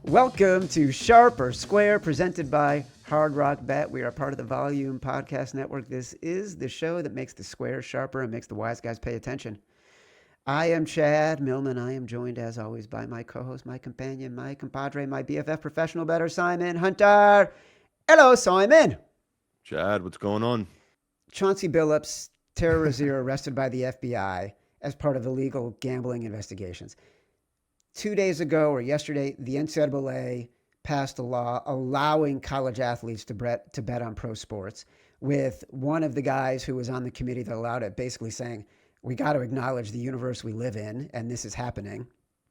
Welcome to Sharp or Square, presented by Hard Rock Bet. We are part of the Volume Podcast Network. This is the show that makes the squares sharper and makes the wise guys pay attention. I am Chad Millman. I am joined, as always, by my co-host, my companion, my compadre, my BFF professional bettor, Simon Hunter. Hello, Simon. Chad, what's going on? Chauncey Billups, terrorizer, arrested by the FBI as part of illegal gambling investigations. 2 days ago or yesterday, the NCAA passed a law allowing college athletes to bet on pro sports, with one of the guys who was on the committee that allowed it basically saying, we got to acknowledge the universe we live in, and this is happening,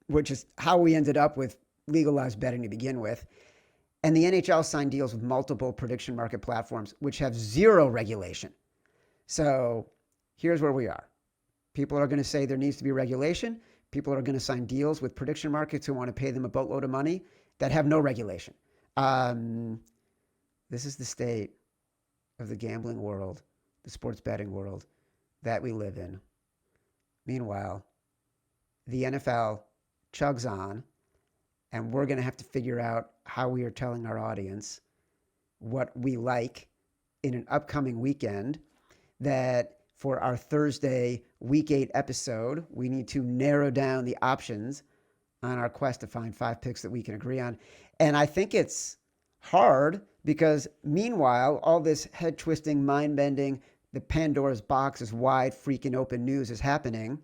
which is how we ended up with legalized betting to begin with. And the NHL signed deals with multiple prediction market platforms, which have zero regulation. So here's where we are. People are going to say there needs to be regulation. People are going to sign deals with prediction markets who want to pay them a boatload of money that have no regulation. This is the state of the gambling world, the sports betting world that we live in. Meanwhile, the NFL chugs on, and we're going to have to figure out how we are telling our audience what we like in an upcoming weekend that for our Thursday Week 8 episode, we need to narrow down the options on our quest to find 5 picks that we can agree on. And I think it's hard because meanwhile, all this head-twisting, mind-bending, the Pandora's box is wide freaking open news is happening.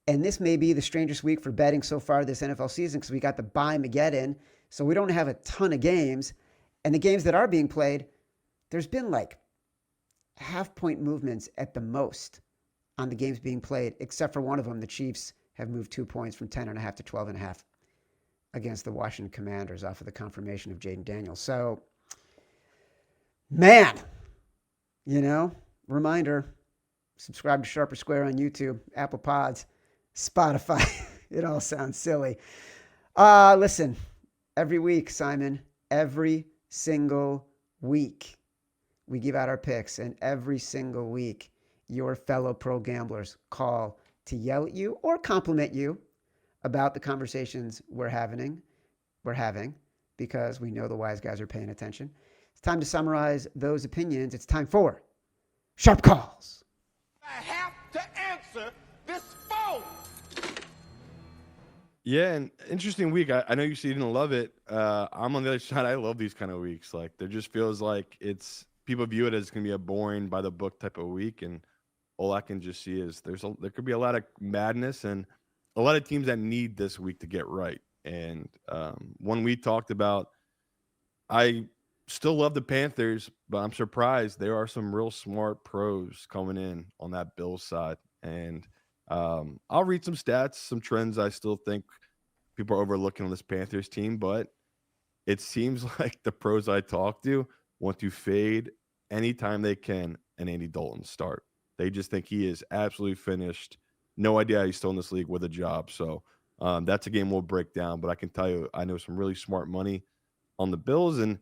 And this may be the strangest week for betting so far this NFL season because we got the bye-mageddon, so we don't have a ton of games. And the games that are being played, there's been like half-point movements at the most on the games being played, except for one of them. The Chiefs have moved 2 points from 10.5 to 12.5 against the Washington Commanders off of the confirmation of Jaden Daniels. So, man, reminder, subscribe to Sharp or Square on YouTube, Apple Pods, Spotify. It all sounds silly. Listen, every week, Simon, every single week, we give out our picks, and every single week, your fellow pro gamblers call to yell at you or compliment you about the conversations we're having, because we know the wise guys are paying attention. It's time to summarize those opinions. It's time for Sharp Calls. I have to answer this phone. Yeah, an interesting week. I know you said you didn't love it. I'm on the other side. I love these kind of weeks. Like, there just feels like people view it as going to be a boring by the book type of week, and all I can just see is there could be a lot of madness and a lot of teams that need this week to get right. And when we talked about, I still love the Panthers, but I'm surprised there are some real smart pros coming in on that Bills side. And I'll read some stats, some trends I still think people are overlooking on this Panthers team, but it seems like the pros I talk to want to fade anytime they can an Andy Dalton start. They just think he is absolutely finished. No idea how he's still in this league with a job. So that's a game we'll break down. But I can tell you, I know some really smart money on the Bills, and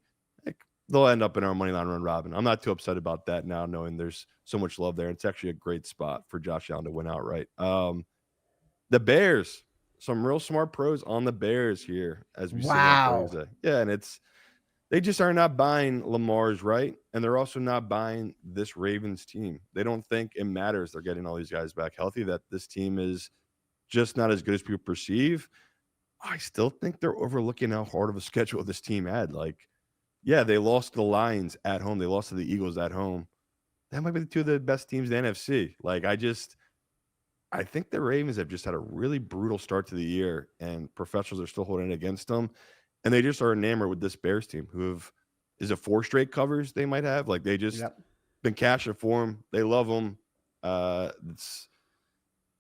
they'll end up in our moneyline run robin. I'm not too upset about that now, knowing there's so much love there. It's actually a great spot for Josh Allen to win outright. The Bears, some real smart pros on the Bears here as we sit on Thursday. Yeah, and they just are not buying Lamar's right, and they're also not buying this Ravens team. They don't think it matters they're getting all these guys back healthy, that this team is just not as good as people perceive. I still think they're overlooking how hard of a schedule this team had. Like, yeah, they lost to the Lions at home. They lost to the Eagles at home. That might be the two of the best teams in the NFC. Like, I think the Ravens have just had a really brutal start to the year, and professionals are still holding it against them. And they just are enamored with this Bears team, is it 4 straight covers they might have? Like, they just been cashing for them. They love them. It's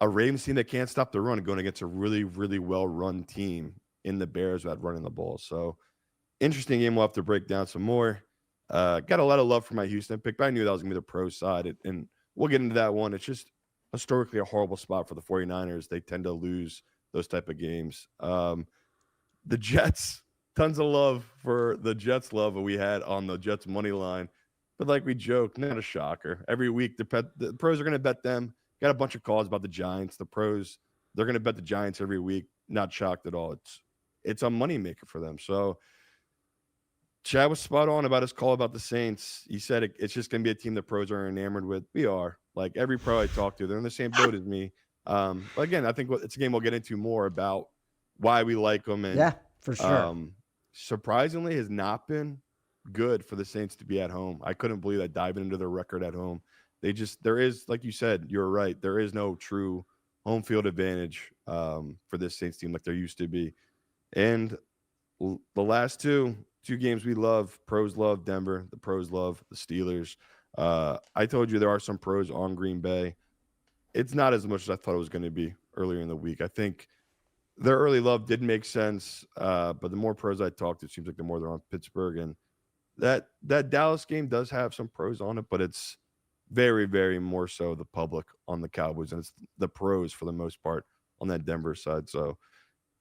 a Ravens team that can't stop the run, going against a really, really well-run team in the Bears without running the ball. So, interesting game. We'll have to break down some more. Got a lot of love for my Houston pick, but I knew that was going to be the pro side. And we'll get into that one. It's just historically a horrible spot for the 49ers. They tend to lose those type of games. The Jets, tons of love for the Jets love that we had on the Jets money line. But like we joked, not a shocker. Every week, the pros are going to bet them. Got a bunch of calls about the Giants. The pros, they're going to bet the Giants every week. Not shocked at all. It's it's a moneymaker for them. So Chad was spot on about his call about the Saints. He said it's just going to be a team the pros are enamored with. We are. Like every pro I talk to, they're in the same boat as me. But again, I think it's a game we'll get into more about why we like them. And Yeah, for sure. Surprisingly, has not been good for the Saints to be at home. I couldn't believe that diving into their record at home. There is, like you said, you're right. There is no true home field advantage for this Saints team like there used to be. And the last two games we love, pros love Denver, the pros love the Steelers. I told you there are some pros on Green Bay. It's not as much as I thought it was going to be earlier in the week. I think their early love did make sense, but the more pros I talked, it seems like the more they're on Pittsburgh. And that Dallas game does have some pros on it, but it's very, very more so the public on the Cowboys, and it's the pros for the most part on that Denver side. So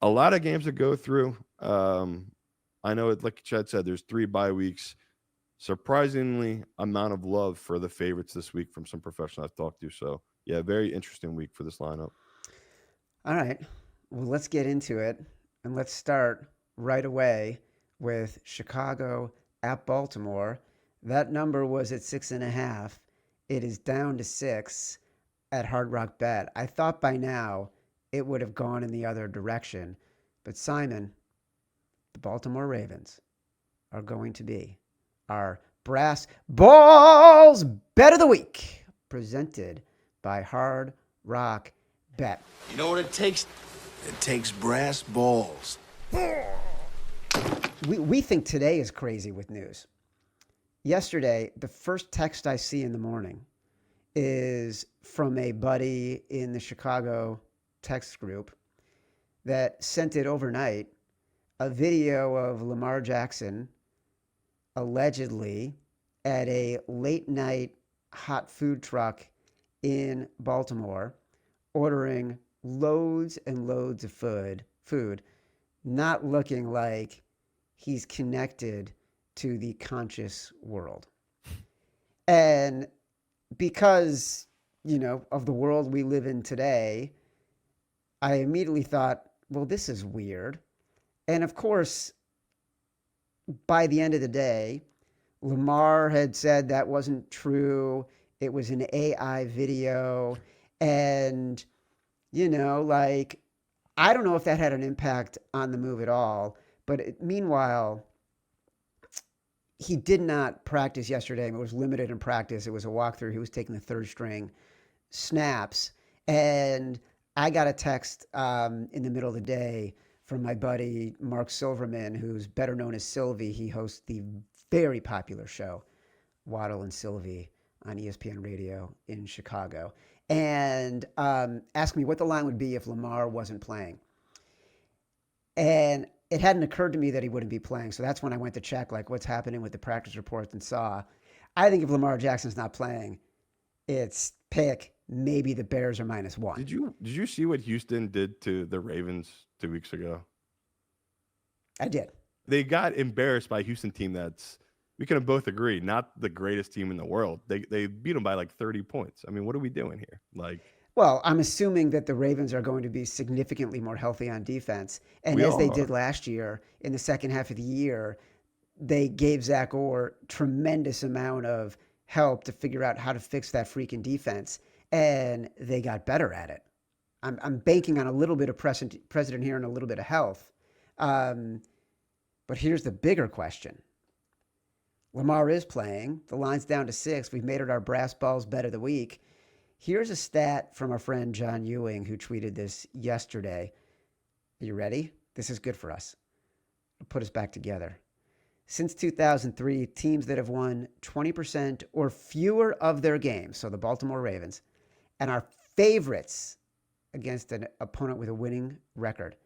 a lot of games to go through. I know it, like Chad said, there's 3 bye weeks. Surprisingly amount of love for the favorites this week from some professionals I've talked to. So yeah, very interesting week for this lineup. All right. Well, let's get into it. And let's start right away with Chicago at Baltimore. That number was at 6.5. It is down to 6 at Hard Rock Bet. I thought by now it would have gone in the other direction. But Simon, the Baltimore Ravens are going to be our Brass Balls Bet of the Week, presented by Hard Rock Bet. You know what it takes? It takes brass balls. We think today is crazy with news. Yesterday, the first text I see in the morning is from a buddy in the Chicago text group that sent it overnight, a video of Lamar Jackson allegedly at a late night hot food truck in Baltimore ordering loads and loads of food, not looking like he's connected to the conscious world. And because, of the world we live in today, I immediately thought, well, this is weird. And of course, by the end of the day, Lamar had said that wasn't true. It was an AI video. And, I don't know if that had an impact on the move at all. But meanwhile, he did not practice yesterday. It was limited in practice. It was a walkthrough. He was taking the third string snaps. And I got a text in the middle of the day from my buddy Mark Silverman, who's better known as Sylvie. He hosts the very popular show, Waddle and Sylvie, on ESPN Radio in Chicago, and asked me what the line would be if Lamar wasn't playing. And it hadn't occurred to me that he wouldn't be playing. So that's when I went to check, what's happening with the practice reports, and saw, I think if Lamar Jackson's not playing, it's pick maybe the Bears are -1. Did you see what Houston did to the Ravens 2 weeks ago? I did. They got embarrassed by a Houston team that's, we can both agree, not the greatest team in the world. They beat them by 30 points. I mean, what are we doing here? Well, I'm assuming that the Ravens are going to be significantly more healthy on defense. And as they did last year, in the second half of the year, they gave Zach Orr tremendous amount of help to figure out how to fix that freaking defense. And they got better at it. I'm banking on a little bit of precedent here and a little bit of health. But here's the bigger question. Lamar is playing. The line's down to 6. We've made it our Brass Balls Bet of the Week. Here's a stat from our friend John Ewing, who tweeted this yesterday. Are you ready? This is good for us. It'll put us back together. Since 2003, teams that have won 20% or fewer of their games, so the Baltimore Ravens, and are favorites against an opponent with a winning record,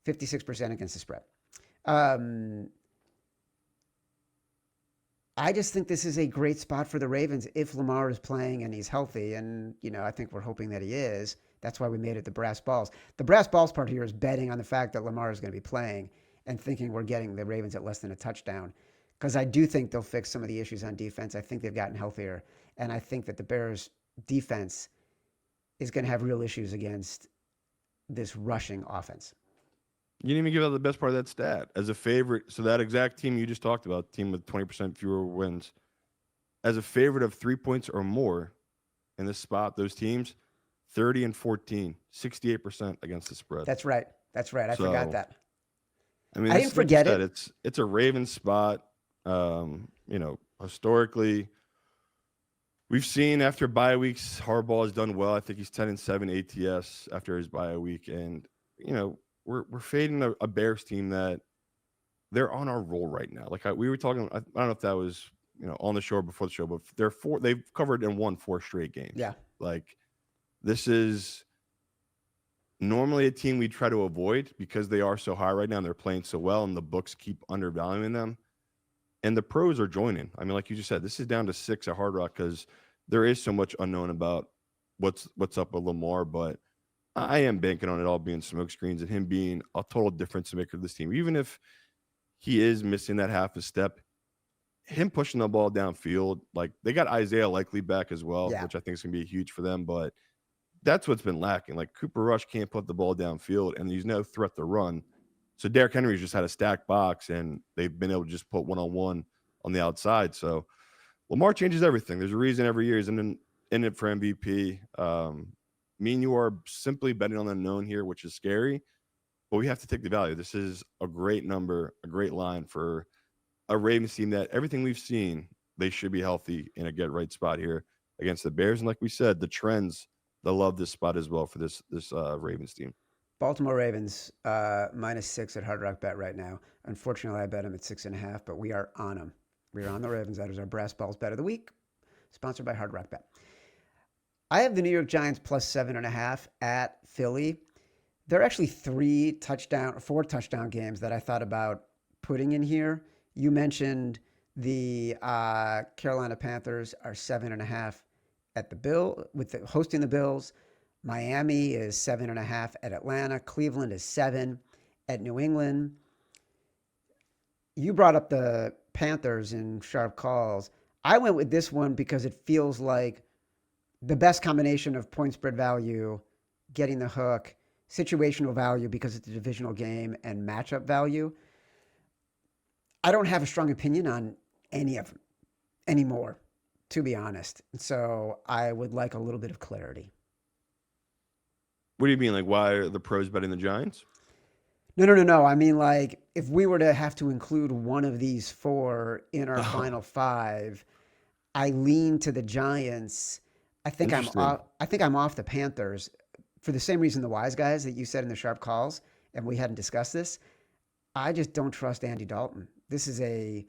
56% against the spread. I just think this is a great spot for the Ravens if Lamar is playing and he's healthy. And, I think we're hoping that he is. That's why we made it the Brass Balls. The Brass Balls part here is betting on the fact that Lamar is going to be playing and thinking we're getting the Ravens at less than a touchdown. Because I do think they'll fix some of the issues on defense. I think they've gotten healthier. And I think that the Bears' defense is going to have real issues against this rushing offense. You didn't even give out the best part of that stat. As a favorite, so that exact team you just talked about, team with 20% fewer wins, as a favorite of 3 points or more in this spot, those teams, 30 and 14, 68% against the spread. That's right. That's right. I forgot So, that. I mean, I this didn't is like you forget said, it. it's a Ravens spot. Historically, we've seen after bye weeks, Harbaugh has done well. I think he's 10-7 ATS after his bye week, and we're fading a Bears team that they're on our roll right now. Like we were talking, I don't know if that was on the show or before the show, but they've covered and won 4 straight games. Yeah. Like this is normally a team we try to avoid because they are so high right now and they're playing so well, and the books keep undervaluing them. And the pros are joining. I mean, like you just said, this is down to 6 at Hard Rock because there is so much unknown about what's up with Lamar. But I am banking on it all being smoke screens and him being a total difference maker of this team. Even if he is missing that half a step, him pushing the ball downfield, like they got Isaiah Likely back as well, Yeah. which I think is going to be huge for them. But that's what's been lacking. Like Cooper Rush can't put the ball downfield, and he's no threat to run. So Derrick Henry's just had a stacked box, and they've been able to just put one-on-one on the outside. So Lamar changes everything. There's a reason every year he's in it for MVP. Me and you are simply betting on the unknown here, which is scary, but we have to take the value. This is a great number, a great line for a Ravens team that everything we've seen, they should be healthy in a get-right spot here against the Bears. And like we said, the trends, they'll love this spot as well for this Ravens team. Baltimore Ravens -6 at Hard Rock Bet right now. Unfortunately, I bet them at 6.5, but we are on them. We are on the Ravens. That is our Brass Balls Bet of the week, sponsored by Hard Rock Bet. I have the New York Giants +7.5 at Philly. There are actually 4 touchdown games that I thought about putting in here. You mentioned the Carolina Panthers are 7.5 at the hosting the Bills. Miami is 7.5 at Atlanta. Cleveland is 7 at New England. You brought up the Panthers in sharp calls. I went with this one because it feels like the best combination of point spread value, getting the hook, situational value because it's a divisional game, and matchup value. I don't have a strong opinion on any of them anymore, to be honest. So I would like a little bit of clarity. What do you mean? Like, why are the pros betting the Giants? No. I mean, like, if we were to have to include one of these 4 in our final 5, I lean to the Giants. I think I'm off the Panthers for the same reason the wise guys that you said in the sharp calls, and we hadn't discussed this. I just don't trust Andy Dalton. This is a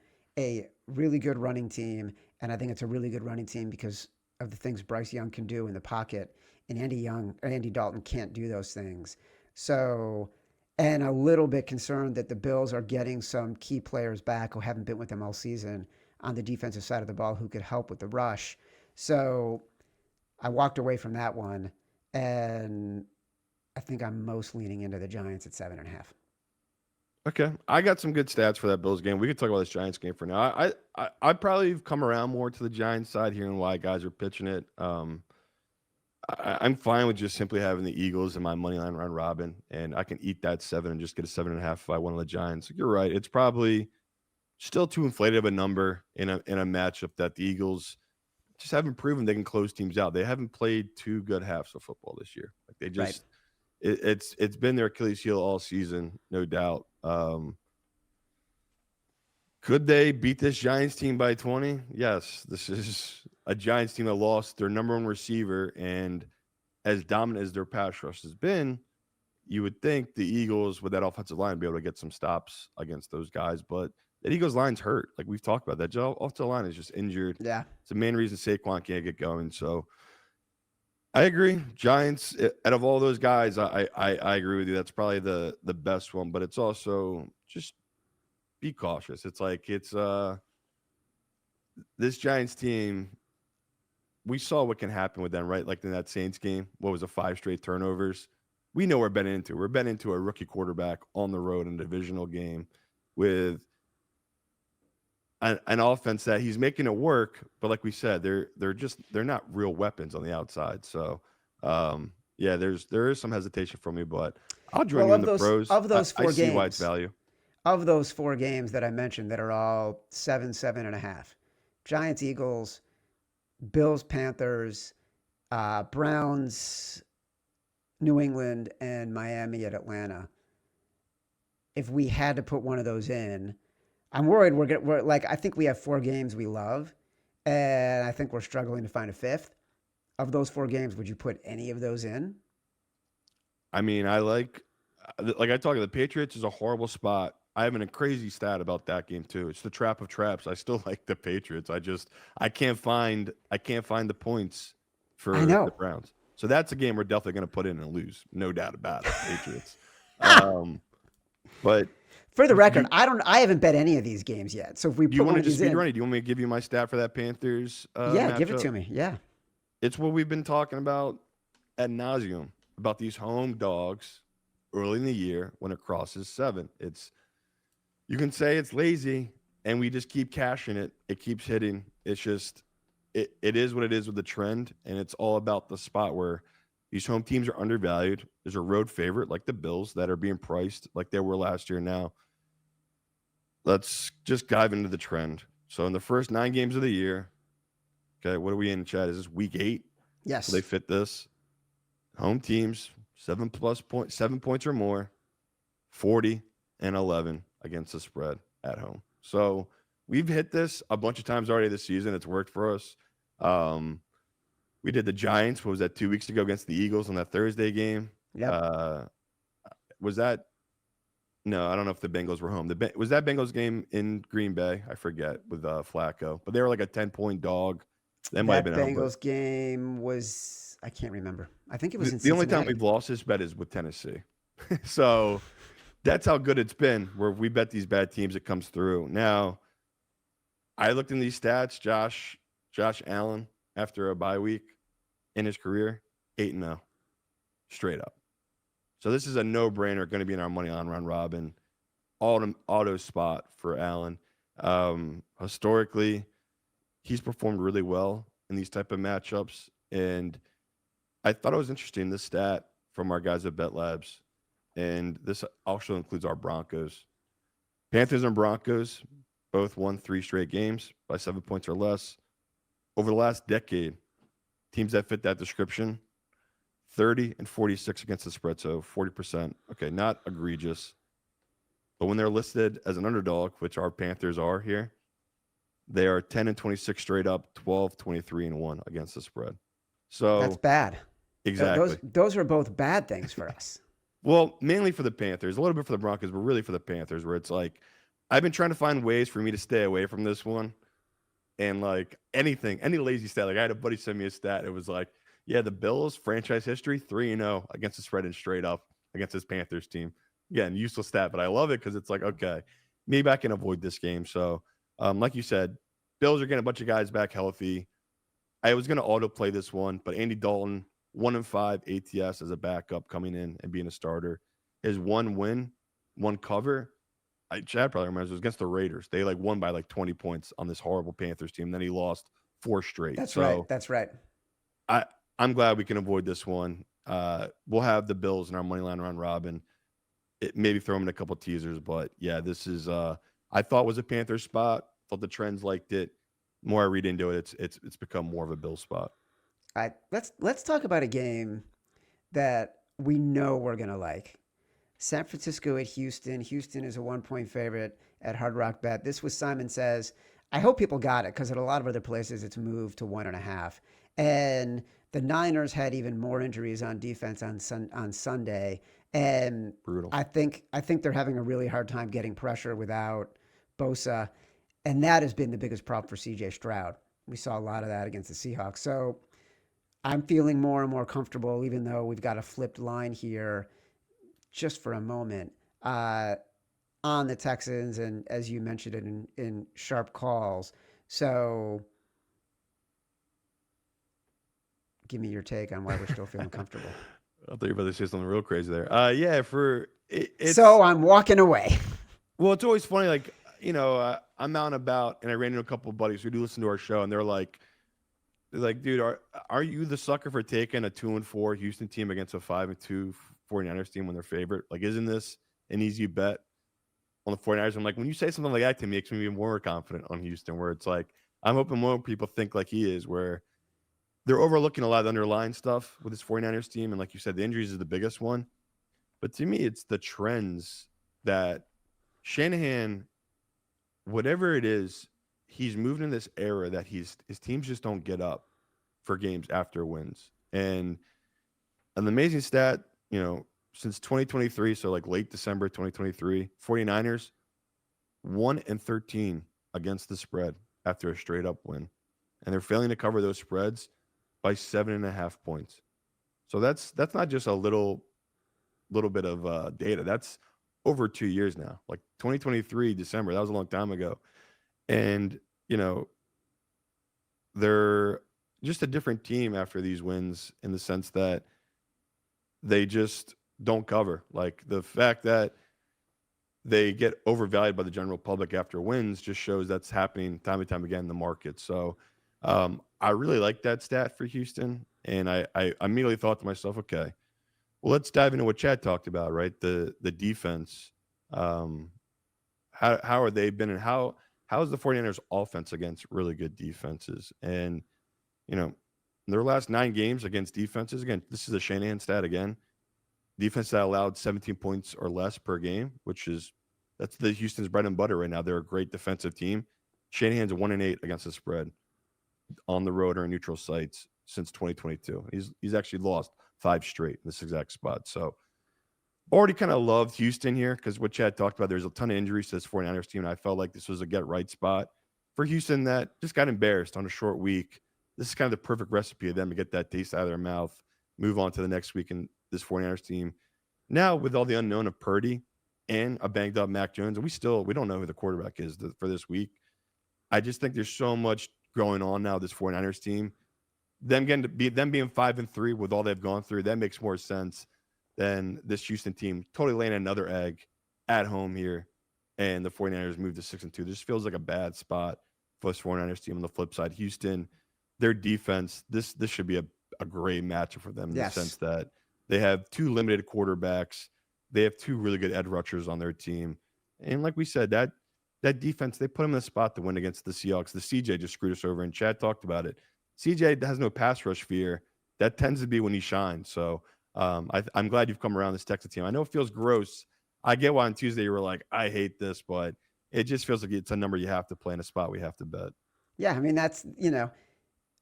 really good running team, and I think it's a really good running team because of the things Bryce Young can do in the pocket, and Andy Dalton can't do those things. So, and a little bit concerned that the Bills are getting some key players back who haven't been with them all season on the defensive side of the ball who could help with the rush. So I walked away from that one, and I think I'm most leaning into the Giants at 7.5. Okay, I got some good stats for that Bills game. We could talk about this Giants game for now. I'd probably come around more to the Giants side here and why guys are pitching it. I'm fine with just simply having the Eagles in my money line round robin, and I can eat that 7 and just get a 7.5 if I won on the Giants. You're right; it's probably still too inflated of a number in a matchup that the Eagles just haven't proven they can close teams out. They haven't played 2 good halves of football this year. Like they just, it's been their Achilles heel all season, no doubt. Could they beat this Giants team by 20? Yes. This is a Giants team that lost their number 1 receiver, and as dominant as their pass rush has been, you would think the Eagles with that offensive line would be able to get some stops against those guys, but that Eagles line's hurt. Like we've talked about, that offensive line is just injured. Yeah. It's the main reason Saquon can't get going. So I agree. Giants, out of all those guys, I agree with you. That's probably the best one, but it's also just be cautious. It's like this Giants team, we saw what can happen with them, right? Like in that Saints game, what was it, 5 straight turnovers? We know we're betting into. We're betting into a rookie quarterback on the road in a divisional game with an offense that he's making it work, but like we said, they're not real weapons on the outside. So Yeah, there is some hesitation from me, but I'll join Well, you in the pros. of those I four see why it's games, value. of those 4 games that I mentioned that are all 7.5, Giants, Eagles, Bills, Panthers, Browns, New England, and Miami at Atlanta. If we had to put one of those in, I'm worried we're like, I think we have 4 games we love, and I think we're struggling to find a fifth. Of those 4 games, would you put any of those in? I mean, I like I talk. The Patriots is a horrible spot. I have a crazy stat about that game too. It's the trap of traps. I still like the Patriots. I can't find the points I for the know. Browns. So that's a game we're definitely going to put in and lose, no doubt about it. Patriots. But For the record, you, I haven't bet any of these games yet. So if we do you put want one to of just these speed in, run it? Do you want me to give you my stat for that Panthers yeah, give it matchup? to me. Yeah. It's what we've been talking about ad nauseum about these home dogs early in the year when it crosses 7. You can say it's lazy, and we just keep cashing it. It keeps hitting. It's just it is what it is with the trend, and it's all about the spot where these home teams are undervalued. There's a road favorite like the Bills that are being priced like they were last year. Now, let's just dive into the trend. So in the first 9 games of the year, okay, what are we in, Chad? Is this week 8? Yes. So they fit this. Home teams, 7 points or more, 40 and 11 against the spread at home. So we've hit this a bunch of times already this season. It's worked for us. We did the Giants. What was that, 2 weeks ago against the Eagles on that Thursday game? Yep. Was that? No, I don't know if the Bengals were home. Was that Bengals game in Green Bay? I forget, with Flacco. But they were like a 10-point dog. That might have That been home. Bengals game was, I can't remember. I think it was in The only Cincinnati. time we've lost this bet is with Tennessee. So that's how good it's been, where we bet these bad teams, it comes through. Now, I looked in these stats. Josh Allen, after a bye week in his career, 8-0, straight up. So this is a no-brainer, going to be in our money on round robin, auto spot for Allen. Historically, he's performed really well in these type of matchups, and I thought it was interesting, this stat from our guys at Bet Labs, and this also includes our Broncos. Panthers and Broncos both won 3 straight games by 7 points or less. Over the last decade, teams that fit that description, 30 and 46 against the spread, so 40%. Okay, not egregious. But when they're listed as an underdog, which our Panthers are here, they are 10 and 26 straight up, 12, 23 and 1 against the spread. So That's bad. exactly. Those are both bad things for us. Well, mainly for the Panthers, a little bit for the Broncos, but really for the Panthers, where it's like, I've been trying to find ways for me to stay away from this one. And like any lazy stat, like I had a buddy send me a stat. It was like, yeah, the Bills franchise history 3-0 against the spread and straight up against this Panthers team. Again, useless stat, but I love it because it's like, okay, maybe I can avoid this game. So, like you said, Bills are getting a bunch of guys back healthy. I was going to auto play this one, but Andy Dalton, 1-5 ATS as a backup coming in and being a starter. His 1 win, 1 cover, Chad probably remembers, it was against the Raiders. They like won by like 20 points on this horrible Panthers team. Then he lost 4 straight. That's right. That's right. I'm glad we can avoid this one. We'll have the Bills in our money line round robin. Maybe throw them in a couple teasers, but yeah, this is I thought was a Panthers spot. Thought the trends liked it. The more I read into it, it's become more of a Bills spot. All right, let's talk about a game that we know we're gonna like. San Francisco at Houston. Houston is a 1-point favorite at Hard Rock Bet. This was Simon Says. I hope people got it because at a lot of other places it's moved to 1.5. And the Niners had even more injuries on defense on Sunday. And Brutal. I think they're having a really hard time getting pressure without Bosa. And that has been the biggest problem for CJ Stroud. We saw a lot of that against the Seahawks. So I'm feeling more and more comfortable, even though we've got a flipped line here just for a moment, on the Texans, and as you mentioned it in sharp calls. So give me your take on why we're still feeling comfortable. I thought you were about to say something real crazy there. Yeah, so I'm walking away. Well, it's always funny, like, I'm out and about, and I ran into a couple of buddies who do listen to our show, and they're like, Like, dude, are you the sucker for taking a 2-4 Houston team against a 5-2 49ers team when they're favorite? Like, isn't this an easy bet on the 49ers? I'm like, when you say something like that to me, it makes me even more confident on Houston, where it's like, I'm hoping more people think like he is, where they're overlooking a lot of the underlying stuff with this 49ers team. And like you said, the injuries is the biggest one. But to me, it's the trends that Shanahan, whatever it is, he's moved in this era that his teams just don't get up for games after wins. And an amazing stat, since 2023, so like late December 2023, 49ers 1-13 against the spread after a straight up win. And they're failing to cover those spreads by 7.5 points. So that's not just a little bit of data. That's over 2 years now. Like 2023 December, that was a long time ago. And they're just a different team after these wins, in the sense that they just don't cover. Like, the fact that they get overvalued by the general public after wins just shows that's happening time and time again in the market. So I really like that stat for Houston. And I immediately thought to myself, okay, well, let's dive into what Chad talked about, right? The defense. How are they been, and how is the 49ers offense against really good defenses? And, in their last 9 games against defenses, again, this is a Shanahan stat again, defense that allowed 17 points or less per game, that's the Houston's bread and butter right now. They're a great defensive team. Shanahan's 1-8 against the spread on the road or in neutral sites since 2022. He's actually lost 5 straight in this exact spot. So already kind of loved Houston here, because what Chad talked about, there's a ton of injuries to this 49ers team, and I felt like this was a get-right spot for Houston that just got embarrassed on a short week. This is kind of the perfect recipe of them to get that taste out of their mouth, move on to the next week in this 49ers team. Now, with all the unknown of Purdy and a banged-up Mac Jones, and we don't know who the quarterback is for this week. I just think there's so much going on now, this 49ers team. Them being 5-3 with all they've gone through, that makes more sense than this Houston team totally laying another egg at home here, and the 49ers move to 6-2. This feels like a bad spot for this 49ers team. On the flip side, Houston, their defense, this should be a great matchup for them, in the sense that they have 2 limited quarterbacks. They have 2 really good edge rushers on their team. And like we said, that defense, they put them in the spot to win against the Seahawks. The CJ just screwed us over, and Chad talked about it. CJ has no pass rush fear. That tends to be when he shines. So I'm glad you've come around this Texas team. I know it feels gross. I get why on Tuesday you were like, I hate this, but it just feels like it's a number you have to play in a spot we have to bet. Yeah, I mean, that's,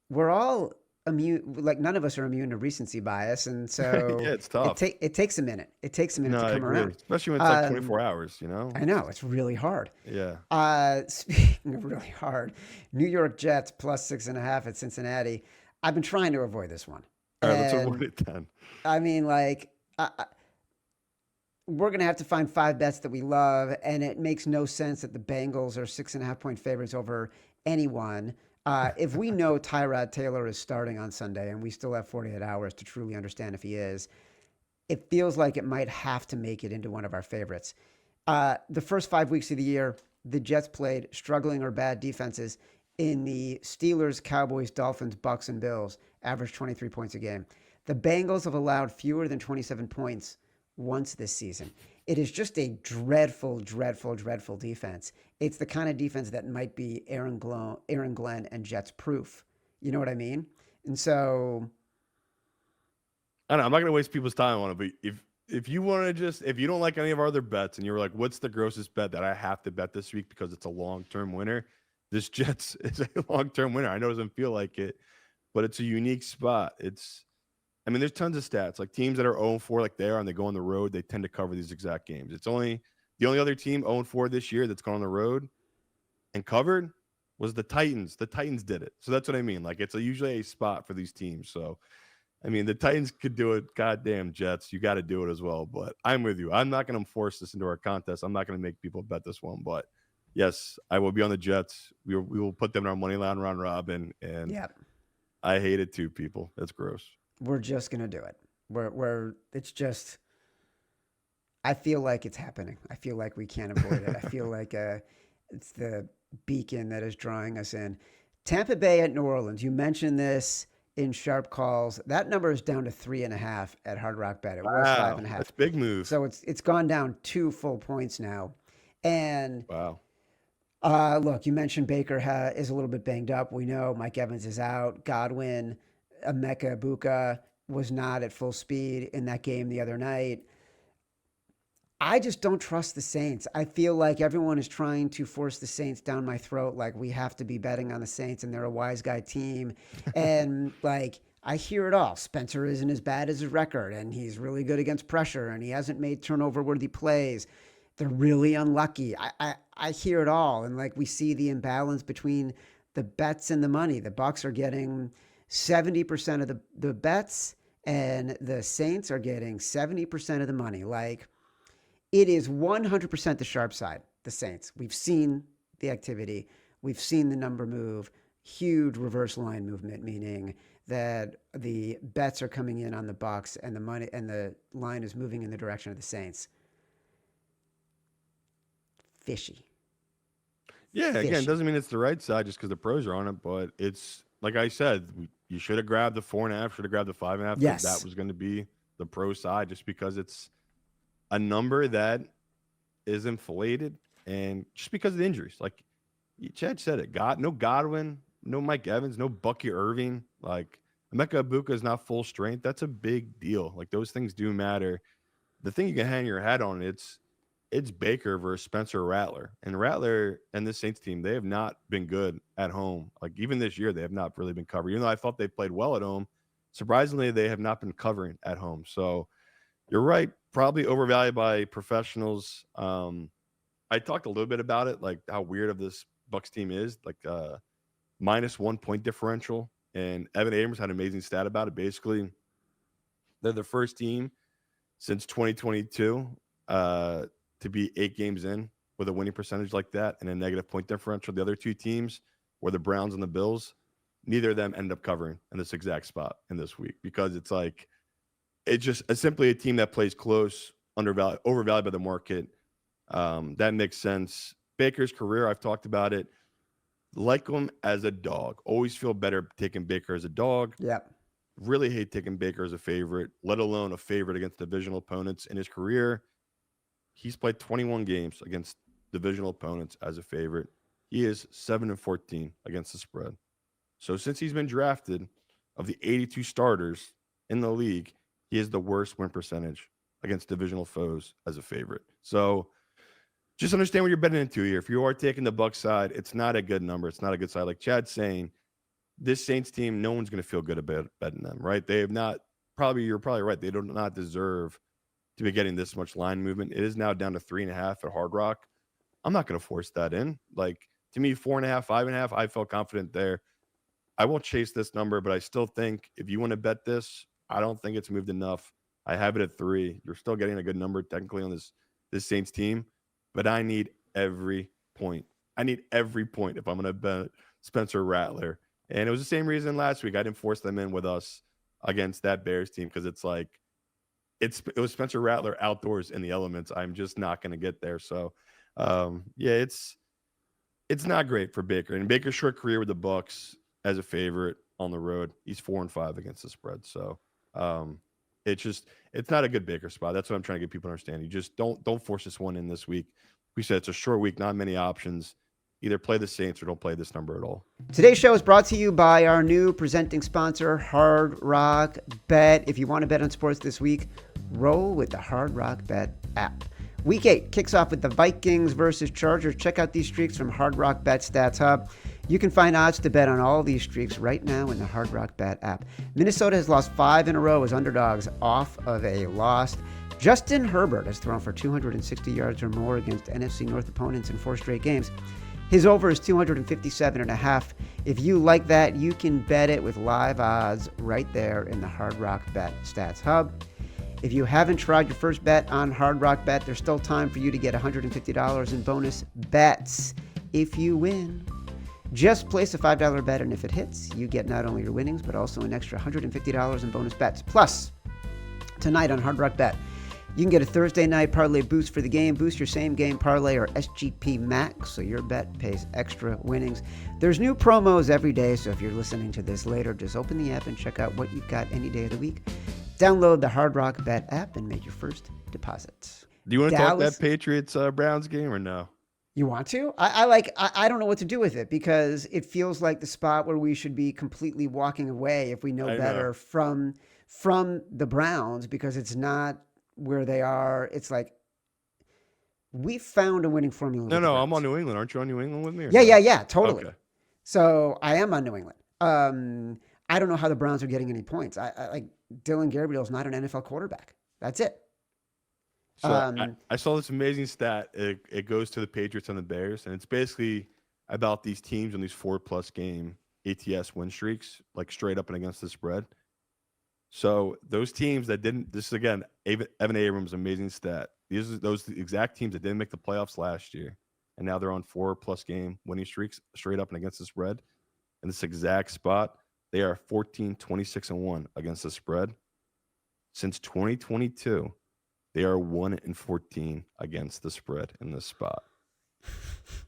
we're all immune. Like, none of us are immune to recency bias, and so yeah, it's tough. It takes a minute. It takes a minute to come around, especially when it's like 24 hours. I know, it's really hard. Yeah. Speaking of really hard, New York Jets plus 6.5 at Cincinnati. I've been trying to avoid this one. All right, let's avoid it then. I mean, like, we're going to have to find 5 bets that we love, and it makes no sense that the Bengals are 6.5-point favorites over anyone. If we know Tyrod Taylor is starting on Sunday, and we still have 48 hours to truly understand if he is, it feels like it might have to make it into one of our favorites. The first 5 weeks of the year, the Jets played struggling or bad defenses in the Steelers, Cowboys, Dolphins, BUCS, and Bills, averaged 23 points a game. The Bengals have allowed fewer than 27 points once this season. It is just a dreadful, dreadful, dreadful defense. It's the kind of defense that might be Aaron Glenn and Jets proof. You know what I mean? And so, I don't know, I'm not going to waste people's time on it, but if you want to if you don't like any of our other bets, and you're like, what's the grossest bet that I have to bet this week because it's a long-term winner? This Jets is a long-term winner. I know it doesn't feel like it, but it's a unique spot. There's tons of stats. Like, teams that are 0-4 like they are, and they go on the road, they tend to cover these exact games. It's only the only other team 0-4 this year that's gone on the road and covered was the Titans. The Titans did it. So that's what I mean. Like, it's usually a spot for these teams. So, the Titans could do it. Goddamn Jets, you got to do it as well. But I'm with you. I'm not going to force this into our contest. I'm not going to make people bet this one. But yes, I will be on the Jets. We will put them in our money line round robin. And yep. I hate it too, people. That's gross. We're just going to do it. It's just, I feel like it's happening. I feel like we can't avoid it. I feel like it's the beacon that is drawing us in. Tampa Bay at New Orleans. You mentioned this in sharp calls. That number is down to 3.5 at Hard Rock Bet. It was 5.5. That's a big move. So it's gone down 2 full points now. And Wow. look, you mentioned Baker is a little bit banged up. We know Mike Evans is out. Godwin, Emeka Ibuka was not at full speed in that game the other night. I just don't trust the Saints. I feel like everyone is trying to force the Saints down my throat. Like, we have to be betting on the Saints and they're a wise guy team. And like, I hear it all. Spencer isn't as bad as his record and he's really good against pressure and he hasn't made turnover worthy plays. They're really unlucky. I hear it all. And like, we see the imbalance between the bets and the money. The Bucs are getting 70% of the bets and the Saints are getting 70% of the money. Like, it is 100% the sharp side, the Saints. We've seen the activity. We've seen the number move. Huge reverse line movement, meaning that the bets are coming in on the Bucs and the money and the line is moving in the direction of the Saints. Fishy. Yeah, again, it doesn't mean it's the right side just because the pros are on it, but it's like I said, you should have grabbed the 4.5, should have grabbed the 5.5. Yes. That was going to be the pro side just because it's a number that is inflated and just because of the injuries. Like Chad said it, no Godwin, no Mike Evans, no Bucky Irving. Like Emeka Ibuka is not full strength. That's a big deal. Like those things do matter. The thing you can hang your hat on, it's Baker versus Spencer Rattler. And Rattler and this Saints team, they have not been good at home. Like even this year, they have not really been covering. Even though I thought they played well at home, surprisingly, they have not been covering at home. So you're right. Probably overvalued by professionals. I talked a little bit about it, like how weird of this Bucs team is, like -1 point differential. And Evan Abrams had an amazing stat about it. Basically, they're the first team since 2022 to be 8 games in with a winning percentage like that and a negative point differential. The other 2 teams were the Browns and the Bills. Neither of them ended up covering in this exact spot in this week because it's like, it's just simply a team that plays close, overvalued by the market. That makes sense. Baker's career, I've talked about it. Like him as a dog. Always feel better taking Baker as a dog. Yep. Really hate taking Baker as a favorite, let alone a favorite against divisional opponents in his career. He's played 21 games against divisional opponents as a favorite. He is 7-14 against the spread. So since he's been drafted, of the 82 starters in the league, he is the worst win percentage against divisional foes as a favorite. So just understand what you're betting into here. If you are taking the Bucs side, it's not a good number. It's not a good side. Like Chad's saying, this Saints team, no one's going to feel good about betting them, right? They have not, you're probably right. They do not deserve to be getting this much line movement. It is now down to 3.5 at Hard Rock. I'm not going to force that in. Like, to me, 4.5, 5.5, I felt confident there. I won't chase this number, but I still think if you want to bet this, I don't think it's moved enough. I have it at 3. You're still getting a good number technically on this Saints team, but I need every point. I need every point if I'm going to bet Spencer Rattler. And it was the same reason last week. I didn't force them in with us against that Bears team because it's like it was Spencer Rattler outdoors in the elements. I'm just not going to get there. So, yeah, it's not great for Baker. And Baker's short career with the Bucs as a favorite on the road, he's 4-5 against the spread. So, it's not a good Baker spot. That's what I'm trying to get people to understand. You just don't force this one in this week. We said it's a short week, not many options. Either play the Saints or don't play this number at all. Today's show is brought to you by our new presenting sponsor, Hard Rock Bet. If you want to bet on sports this week, roll with the Hard Rock Bet app. Week 8 kicks off with the Vikings versus Chargers. Check out these streaks from Hard Rock Bet Stats Hub. You can find odds to bet on all these streaks right now in the Hard Rock Bet app. Minnesota has lost 5 in a row as underdogs off of a loss. Justin Herbert has thrown for 260 yards or more against NFC North opponents in 4 straight games. His over is 257.5. If you like that, you can bet it with live odds right there in the Hard Rock Bet Stats Hub. If you haven't tried your first bet on Hard Rock Bet, there's still time for you to get $150 in bonus bets if you win. Just place a $5 bet, and if it hits, you get not only your winnings, but also an extra $150 in bonus bets. Plus, tonight on Hard Rock Bet, You can get a Thursday night parlay boost for the game. Boost your same game parlay or SGP max, so your bet pays extra winnings. There's new promos every day, so if you're listening to this later, just open the app and check out what you've got any day of the week. Download the Hard Rock Bet app and make your first deposits. Do you want to talk that Patriots Browns game or no? You want to? I don't know what to do with it because it feels like the spot where we should be completely walking away if we know better from the Browns, because it's not where they are. It's like we found a winning formula. No, I'm on New England. Aren't you on New England with me? Yeah, totally. Okay. So I am on New England. I don't know how the Browns are getting any points. I like Dylan Gabriel's not an NFL quarterback. That's it. So I saw this amazing stat. It goes to the Patriots and the Bears, and it's basically about these teams on these 4+ game ATS win streaks, like straight up and against the spread. So those teams that didn't, this is again, Evan Abrams' amazing stat. These are those exact teams that didn't make the playoffs last year, and now they're on 4+ game winning streaks straight up and against the spread. In this exact spot, they are 14, 26-1 against the spread. Since 2022, they are 1-14 against the spread in this spot.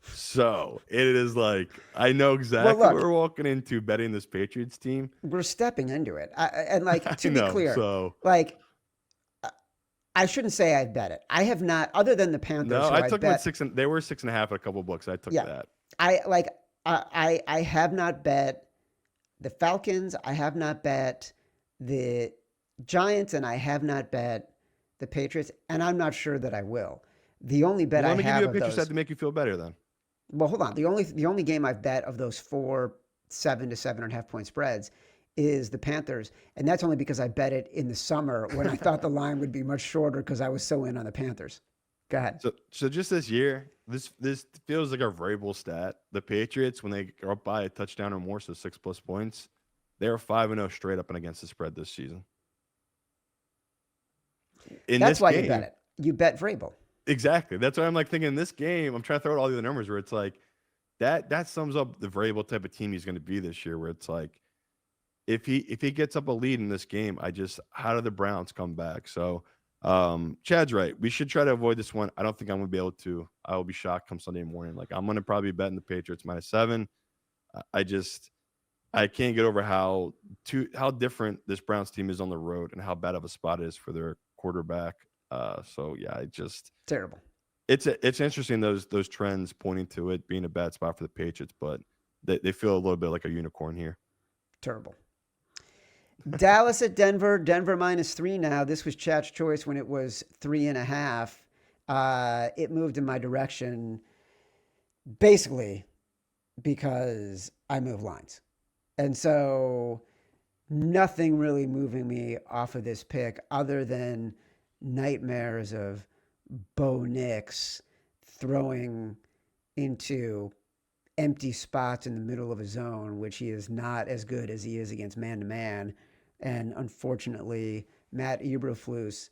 So it is like, I know exactly what we're walking into betting this Patriots team. We're stepping into it. And like, to be clear, so like, I shouldn't say I bet it. I have not, other than the Panthers. No, I took them at 6, and they were 6.5 at a couple of books. I took that. I have not bet the Falcons. I have not bet the Giants, and I have not bet the Patriots, and I'm not sure that I will. The only bet I have, let me give you a picture set to make you feel better then. Well, hold on. The only game I've bet of those 4 7 to 7.5 point spreads is the Panthers, and that's only because I bet it in the summer when I thought the line would be much shorter because I was so in on the Panthers. Go ahead. So just this year, this feels like a variable stat. The Patriots, when they are up by a touchdown or more, so 6+ points, they're 5-0 straight up and against the spread this season. That's why you bet it. You bet Vrabel. Exactly. That's why I'm like thinking in this game, I'm trying to throw out all the other numbers where it's like that sums up the Vrabel type of team he's going to be this year, where it's like if he gets up a lead in this game, how do the Browns come back? So Chad's right. We should try to avoid this one. I don't think I'm going to be able to. I will be shocked come Sunday morning. Like, I'm going to probably bet in the Patriots -7. I can't get over how different this Browns team is on the road and how bad of a spot it is for their quarterback. So yeah, terrible. It's interesting those trends pointing to it being a bad spot for the Patriots, but they feel a little bit like a unicorn here. Terrible. Dallas at Denver. Denver -3 now. This was Chad's choice when it was 3.5. It moved in my direction basically because I move lines. And so nothing really moving me off of this pick other than nightmares of Bo Nix throwing into empty spots in the middle of a zone, which he is not as good as he is against man-to-man. And unfortunately, Matt Eberflus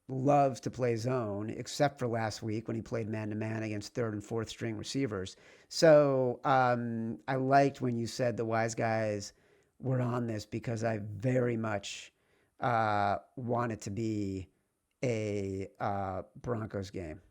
loves to play zone, except for last week when he played man-to-man against 3rd and 4th string receivers. So I liked when you said the wise guys were on this because I very much want it to be a Broncos game.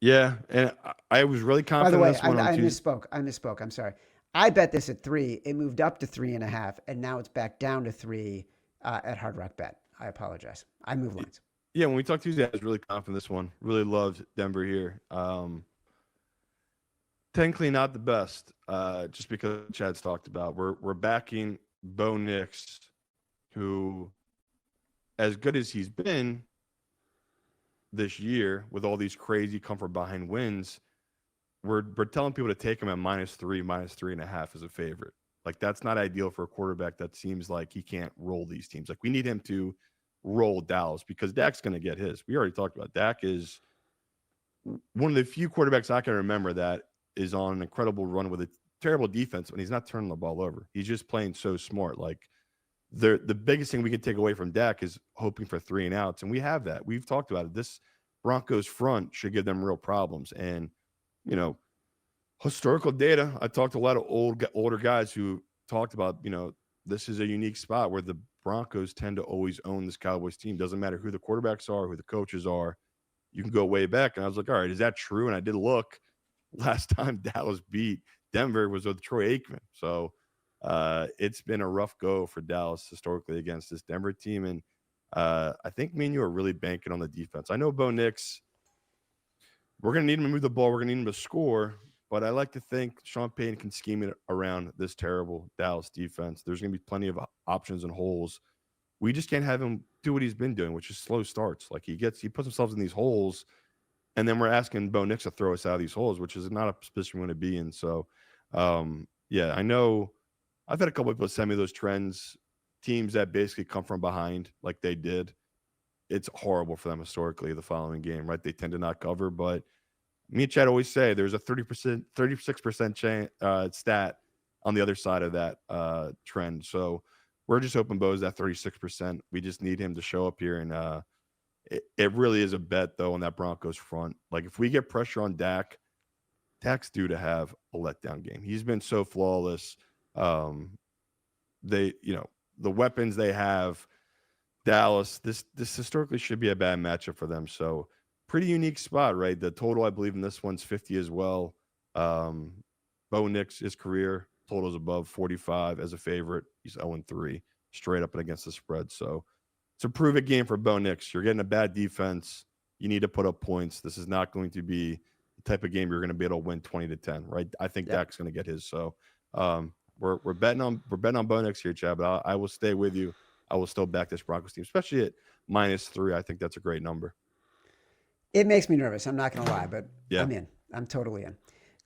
Yeah, and I was really confident. By the way, I misspoke. I'm sorry. I bet this at 3. It moved up to 3.5, and now it's back down to 3 at Hard Rock Bet. I apologize. I moved lines. Yeah, when we talked Tuesday, I was really confident this one. Really loved Denver here. Technically not the best, just because Chad's talked about. We're backing Bo Nix, who, as good as he's been this year with all these crazy comfort behind wins, we're telling people to take him at -3, -3.5 as a favorite. Like, that's not ideal for a quarterback that seems like he can't roll these teams. Like, we need him to roll Dallas because Dak's going to get his. We already talked about Dak is one of the few quarterbacks I can remember that is on an incredible run with a terrible defense when he's not turning the ball over. He's just playing so smart. Like, the biggest thing we can take away from Dak is hoping for 3 and outs, and we have that. We've talked about it. This Broncos front should give them real problems. And, you know, historical data, I talked to a lot of older guys who talked about, you know, this is a unique spot where the Broncos tend to always own this Cowboys team. Doesn't matter who the quarterbacks are, who the coaches are. You can go way back. And I was like, all right, is that true? And I did look. Last time Dallas beat Denver was with Troy Aikman. So it's been a rough go for Dallas historically against this Denver team. And I think me and you are really banking on the defense. I know Bo Nix, we're going to need him to move the ball. We're going to need him to score. But I like to think Sean Payton can scheme it around this terrible Dallas defense. There's going to be plenty of options and holes. We just can't have him do what he's been doing, which is slow starts. Like he puts himself in these holes, and then we're asking Bo Nix to throw us out of these holes, which is not a position we want to be in. So, yeah, I know I've had a couple of people send me those trends, teams that basically come from behind like they did. It's horrible for them historically the following game, right? They tend to not cover, but me and Chad always say there's a 36% stat on the other side of that trend. So we're just hoping Bo's at 36%. We just need him to show up here. And it really is a bet, though, on that Broncos front. Like, if we get pressure on Dak's due to have a letdown game. He's been so flawless. The weapons they have, Dallas, this historically should be a bad matchup for them. So pretty unique spot, right? The total, I believe, in this one's 50 as well. Bo Nix, his career totals above 45 as a favorite. He's 0-3 straight up and against the spread. So it's a prove it game for Bo Nix. You're getting a bad defense. You need to put up points. This is not going to be the type of game you're going to be able to win 20-10, right? I think Dak's going to get his. So we're betting on Bo Nix here, Chad. But I will stay with you. I will still back this Broncos team, especially at -3. I think that's a great number. It makes me nervous. I'm not going to lie, but yeah. I'm in. I'm totally in.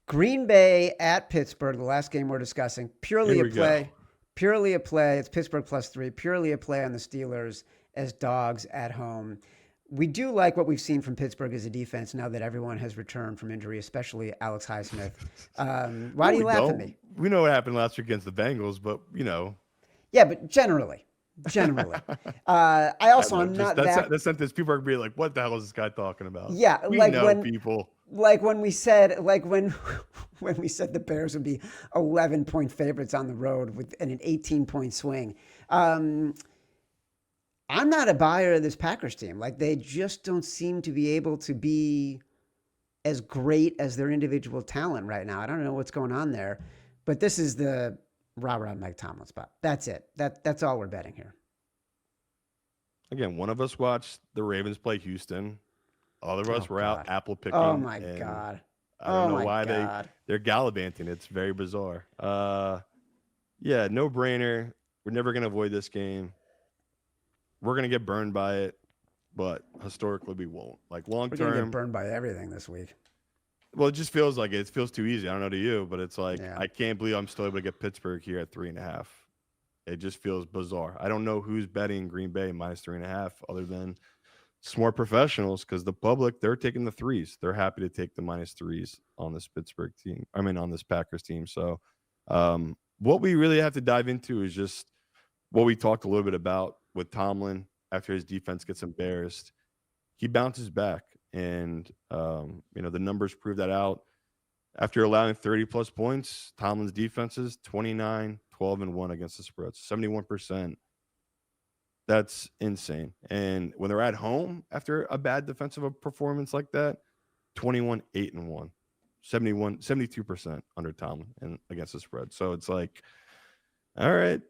Green Bay at Pittsburgh, the last game we're discussing, purely a play. Purely a play. It's Pittsburgh +3. Purely a play on the Steelers as dogs at home. We do like what we've seen from Pittsburgh as a defense now that everyone has returned from injury, especially Alex Highsmith. Why do you laugh at me? We know what happened last week against the Bengals, but Yeah, but generally. I also am not that. That sentence, people are going to be like, what the hell is this guy talking about? Yeah, we like know people. Like when we said, when we said the Bears would be 11-point favorites on the road with an 18-point swing. I'm not a buyer of this Packers team. Like, they just don't seem to be able to be as great as their individual talent right now. I don't know what's going on there, but this is the rah-rah Mike Tomlin spot. That's it. That's all we're betting here. Again, one of us watched the Ravens play Houston. Other of us were out apple picking. Oh, my God. I don't know why they're gallivanting. It's very bizarre. Yeah, no brainer. We're never going to avoid this game. We're going to get burned by it, but historically we won't. Like, long term. We're going to get burned by everything this week. Well, it just feels like it feels too easy. I don't know to you, but it's like, I can't believe I'm still able to get Pittsburgh here at 3.5. It just feels bizarre. I don't know who's betting Green Bay -3.5 other than smart professionals, because the public, they're taking the 3s. They're happy to take the -3s on this Pittsburgh team. I mean, on this Packers team. So what we really have to dive into is just what we talked a little bit about with Tomlin after his defense gets embarrassed. He bounces back, and the numbers prove that out. After allowing 30-plus points, Tomlin's defenses 29, 12, and 1 against the spread, 71%. That's insane. And when they're at home after a bad defensive performance like that, 21, 8, and 1, 72% under Tomlin and against the spread. So it's like, all right,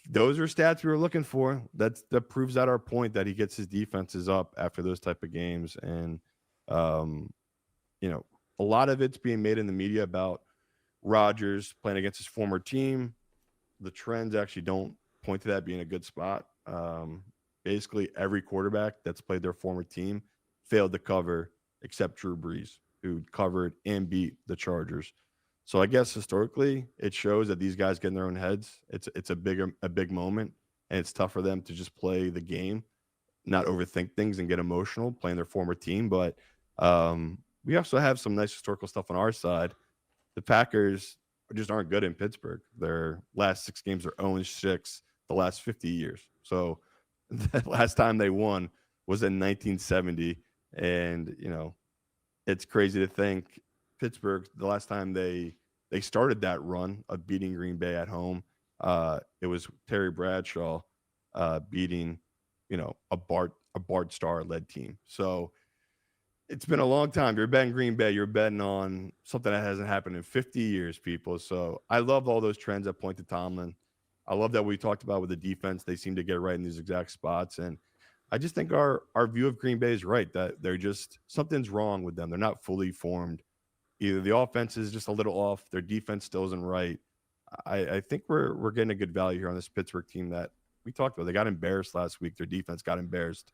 those are stats we were looking for. That proves out our point that he gets his defenses up after those type of games. And a lot of it's being made in the media about Rodgers playing against his former team. The trends actually don't point to that being a good spot. Basically, every quarterback that's played their former team failed to cover except Drew Brees, who covered and beat the Chargers. So I guess historically, it shows that these guys get in their own heads. It's a big moment, and it's tough for them to just play the game, not overthink things and get emotional playing their former team. But we also have some nice historical stuff on our side. The Packers just aren't good in Pittsburgh. Their last 6 games are 0-6 the last 50 years. So the last time they won was in 1970. And, it's crazy to think Pittsburgh, the last time they started that run of beating Green Bay at home, It was Terry Bradshaw beating, a Bart Starr led team. So it's been a long time. You're betting Green Bay. You're betting on something that hasn't happened in 50 years, people. So I love all those trends that point to Tomlin. I love that we talked about with the defense. They seem to get right in these exact spots. And I just think our view of Green Bay is right, that they're just something's wrong with them. They're not fully formed. Either the offense is just a little off, their defense still isn't right. I think we're getting a good value here on this Pittsburgh team that we talked about. They got embarrassed last week. Their defense got embarrassed.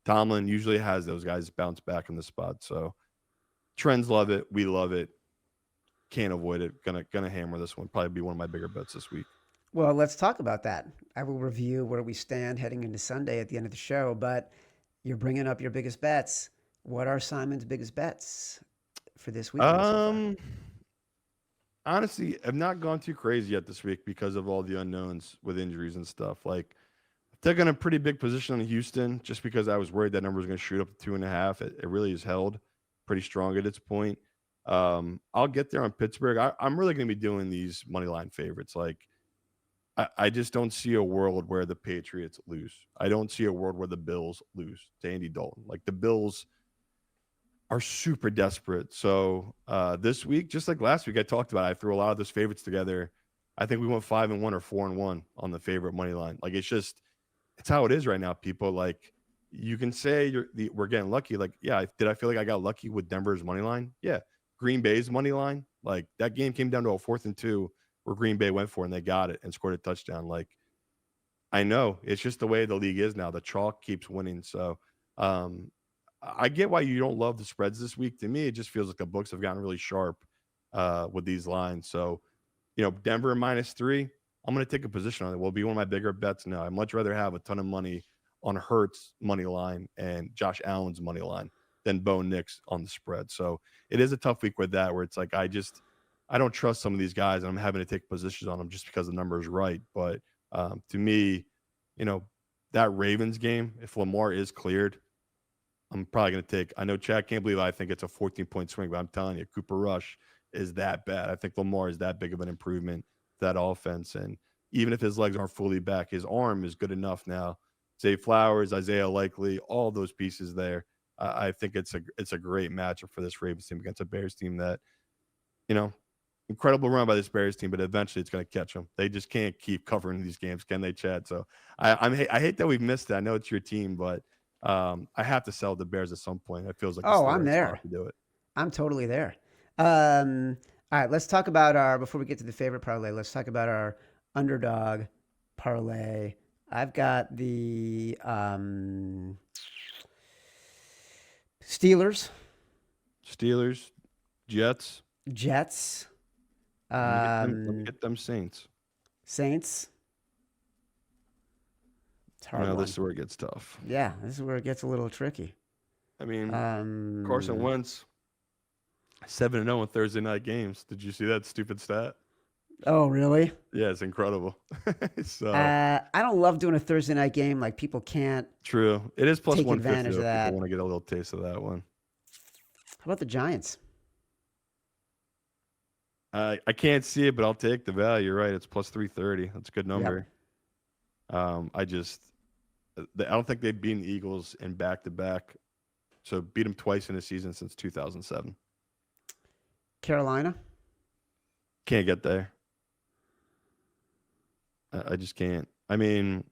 Tomlin usually has those guys bounce back in the spot. So trends love it. We love it. Can't avoid it. Gonna hammer this one. Probably be one of my bigger bets this week. Well, let's talk about that. I will review where we stand heading into Sunday at the end of the show, but you're bringing up your biggest bets. What are Simon's biggest bets for this week? Honestly, I've not gone too crazy yet this week because of all the unknowns with injuries and stuff. Like, I've taken a pretty big position on Houston just because I was worried that number was going to shoot up to 2.5. It really is held pretty strong at its point. I'll get there on Pittsburgh. I'm really going to be doing these money line favorites. Like, I just don't see a world where the Patriots lose. I don't see a world where the Bills lose to Andy Dalton. Like, the Bills are super desperate. So this week, just like last week, I talked about, I threw a lot of those favorites together. I think we went 5-1 or 4-1 on the favorite money line. Like, it's how it is right now, people. Like, you can say we're getting lucky. Like, yeah, did I feel like I got lucky with Denver's money line? Yeah. Green Bay's money line, like, that game came down to a 4th and 2 where Green Bay went for it and they got it and scored a touchdown. Like, I know it's just the way the league is now. The chalk keeps winning. So I get why you don't love the spreads this week. To me, it just feels like the books have gotten really sharp with these lines. So, Denver -3, I'm going to take a position on it. Will be one of my bigger bets now. I'd much rather have a ton of money on Hurts money line and Josh Allen's money line than Bo Nix on the spread. So it is a tough week with that, where it's like I don't trust some of these guys, and I'm having to take positions on them just because the number is right. But to me, that Ravens game, if Lamar is cleared, I'm probably going to take. I know Chad can't believe I think it's a 14-point swing, but I'm telling you, Cooper Rush is that bad. I think Lamar is that big of an improvement to that offense. And even if his legs aren't fully back, his arm is good enough now. Zay Flowers, Isaiah Likely, all those pieces there. I think it's a great matchup for this Ravens team against a Bears team that, incredible run by this Bears team, but eventually it's going to catch them. They just can't keep covering these games, can they, Chad? So I hate that we've missed that. I know it's your team, but I have to sell the Bears at some point. It feels like I'm there to do it. I'm totally there. All right, let's talk about before we get to the favorite parlay, let's talk about our underdog parlay. I've got the Steelers, Jets. Get them Saints. It's hard. No, this is where it gets tough. Yeah, this is where it gets a little tricky. I mean, Carson Wentz 7-0 in Thursday night games. Did you see that stupid stat? Oh, really? Yeah, it's incredible. So I don't love doing a Thursday night game. Like, people can't. True. It is plus take 150. advantage of that. People want to get a little taste of that one. How about the Giants? I can't see it, but I'll take the value. You're right. It's plus 330. That's a good number. Yep. I don't think they've beaten the Eagles in back-to-back. So beat them twice in a season since 2007. Carolina? Can't get there. I just can't. I mean,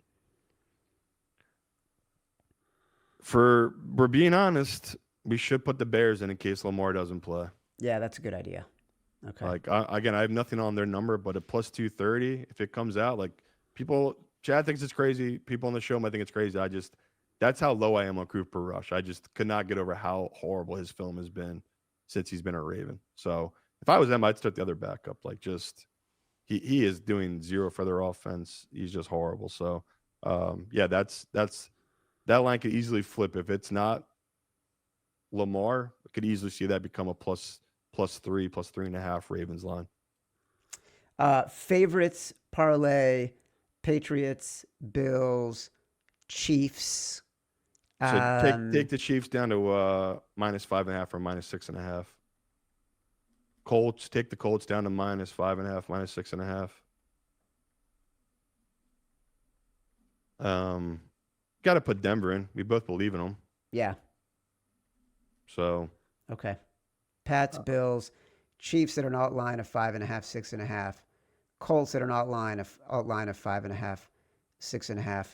we're being honest, we should put the Bears in case Lamar doesn't play. Yeah, that's a good idea. Okay. Like, again, I have nothing on their number, but at plus 230, if it comes out, like, Chad thinks it's crazy. People on the show might think it's crazy. That's how low I am on Cooper Rush. I just could not get over how horrible his film has been since he's been a Raven. So if I was them, I'd start the other backup. Like, he is doing zero for their offense. He's just horrible. So, that line could easily flip. If it's not Lamar, I could easily see that become a plus 3, plus 3.5 Ravens line. Favorites, parlay, Patriots, Bills, Chiefs. So take the Chiefs down to -5.5 or -6.5. Colts, take the Colts down to -5.5, -6.5. Got to put Denver in. We both believe in them. Yeah. So. Okay. Pats, Bills, Chiefs at an alt line of 5.5, 6.5. Colts at an alt line of 5.5, 6.5.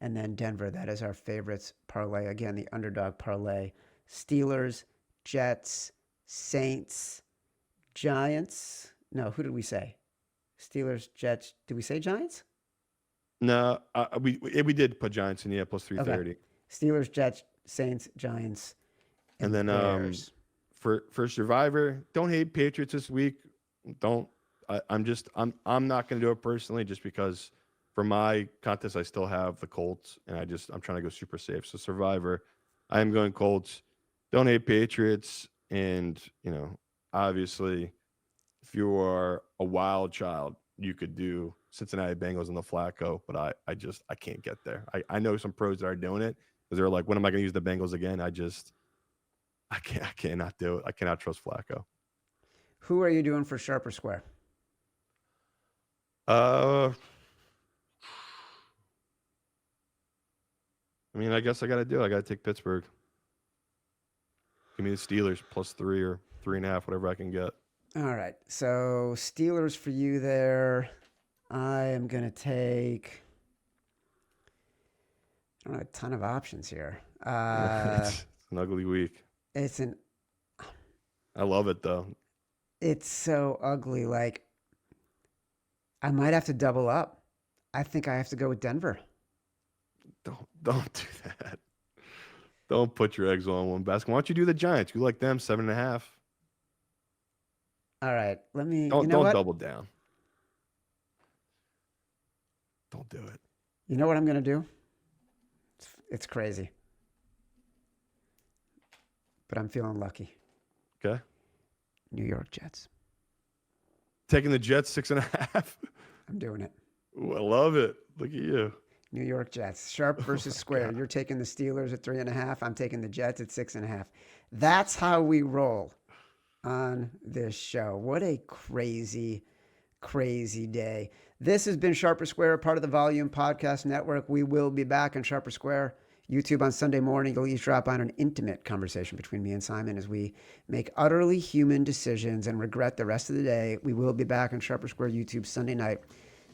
And then Denver, that is our favorites parlay. Again, the underdog parlay. Steelers, Jets, Saints, Giants. No, who did we say? Steelers, Jets. Did we say Giants? No, we did put Giants in, yeah, plus 330. Okay. Steelers, Jets, Saints, Giants, and then Bears. For Survivor, don't hate Patriots this week. I'm not going to do it personally just because for my contest I still have the Colts and I'm trying to go super safe. So Survivor, I am going Colts. Don't hate Patriots, and obviously if you are a wild child, you could do Cincinnati Bengals and the Flacco, but I can't get there. I know some pros that are doing it because they're like, when am I going to use the Bengals again? I cannot do it. I cannot trust Flacco. Who are you doing for sharp or square? I mean, I guess I got to do it. I got to take Pittsburgh. Give me the Steelers plus 3 or 3.5, whatever I can get. All right. So Steelers for you there. I am going to take... I don't have a ton of options here. It's an ugly week. I love it, though. It's so ugly. Like, I might have to double up. I think I have to go with Denver. Don't do that. Don't put your eggs all in one basket. Why don't you do the Giants? You like them 7.5. All right, let me. Don't double down. Don't do it. You know what I'm gonna do? It's crazy, but I'm feeling lucky. Okay. New York Jets. Taking the Jets 6.5. I'm doing it. Ooh, I love it. Look at you. New York Jets. Sharp versus square. God. You're taking the Steelers at 3.5. I'm taking the Jets at 6.5. That's how we roll on this show. What a crazy, crazy day. This has been Sharp or Square, part of the Volume Podcast Network. We will be back on Sharp or Square YouTube on Sunday morning. You'll each drop on an intimate conversation between me and Simon as we make utterly human decisions and regret the rest of the day. We will be back on Sharp or Square YouTube Sunday night,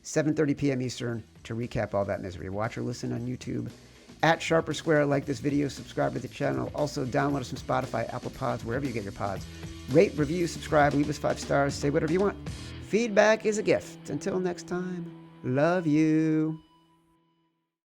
7:30 p.m. Eastern, to recap all that misery. Watch or listen on YouTube at Sharp or Square. Like this video, subscribe to the channel. Also, download us from Spotify, Apple Pods, wherever you get your pods. Rate, review, subscribe, leave us 5 stars, say whatever you want. Feedback is a gift. Until next time, love you.